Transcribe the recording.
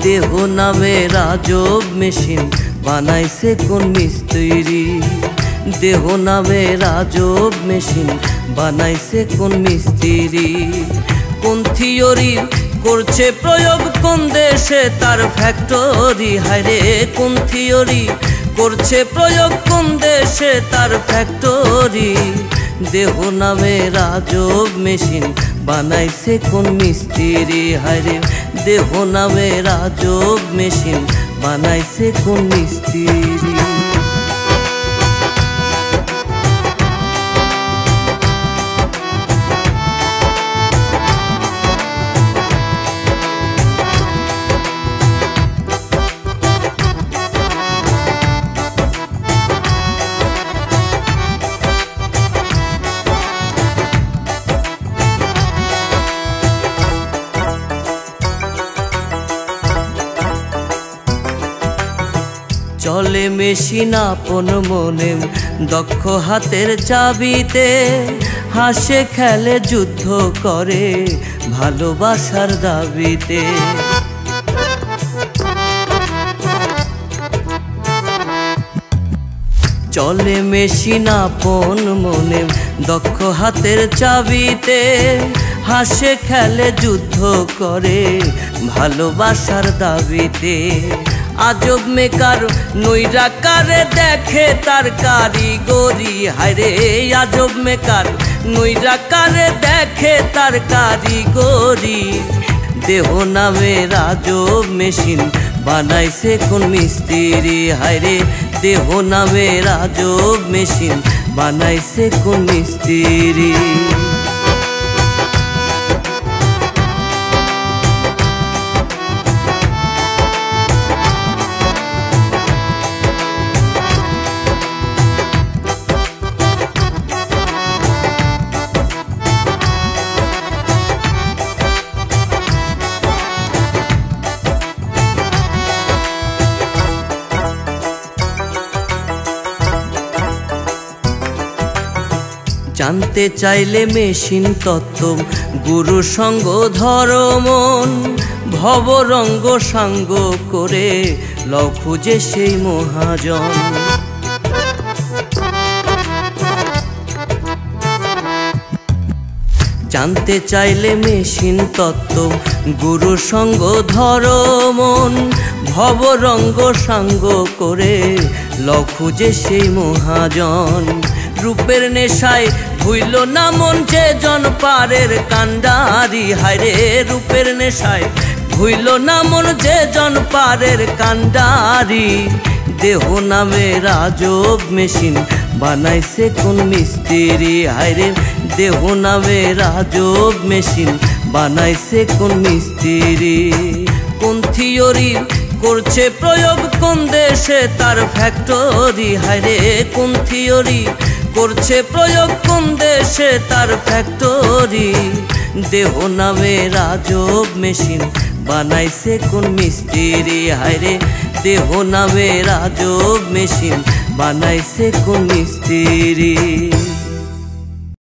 দেহ নামে রাজব মেশিন বানাইছে কোন মিস্ত্রি। দেহ নামে রাজব মেশিন বানাইছে কোন মিস্ত্রি। কোন থিওরি করছে প্রয়োগ কোন দেশে তার ফ্যাক্টরি। হায়রে কোন থিওরি করছে প্রয়োগ কোন দেশে তার ফ্যাক্টরি। দেহ নামে রাজব মেশিন বানাইছে কোন মিস্ত্রি। হায়রে দেহ নামে রাজব মেশিন বানাইছে কোন মিস্ত্রি। চলে মেশিন আপন মনে দক্ষ হাতের চাবিতে। হাসে খেলে যুদ্ধ করে ভালোবাসার দাবিতে। চলে মেশিন আপন মনে দক্ষ হাতের চাবিতে। হাসে খেলে যুদ্ধ করে ভালোবাসার দাবিতে। আজব মেকার নৈরাকারে দেখে তার কারিগরি। হায়রে আজব মেকার নৈরাকারে দেখে তার কারিগরি। দেহ নামে রাজব মেশিন বানাইছে কোন মিস্ত্রি। হায়রে দেহ নামে রাজব মেশিন বানাইছে কোন মিস্ত্রি। জানতে চাইলে মেশিন তত্ত্ব গুরু সঙ্গ ধর্মন। ভবরঙ্গ সাঙ্গ করে লও খুঁজে সেই মহাজন। জানতে চাইলে মেশিন তত্ত্ব গুরু সঙ্গ ধর্মন। ভবরঙ্গ সাঙ্গ করে লও খুঁজে সেই মহাজন। রূপের নেশায় ভুইল না মন যে জন পারের কান্ডারি। হায়রে রূপের নেশায় ভুইল না মন যে জন পারের কান্ডারি। দেহ নামে রাজব মেশিন বানাইছে কোন মিস্ত্রি। হায়রে দেহ নামে রাজব মেশিন বানাইছে কোন মিস্ত্রি। কোন থিওরি করছে প্রয়োগ কোন দেশে তার ফ্যাক্টরি। হায়রে কোন থিওরি করছে প্রয়োগ কোন দেশে তার ফ্যাক্টরি। দেহ নামে রাজব মেশিন বানাইছে কোন মিস্ত্রি। হায়রে দেহ নামে রাজব মেশিন বানাইছে কোন মিস্ত্রি।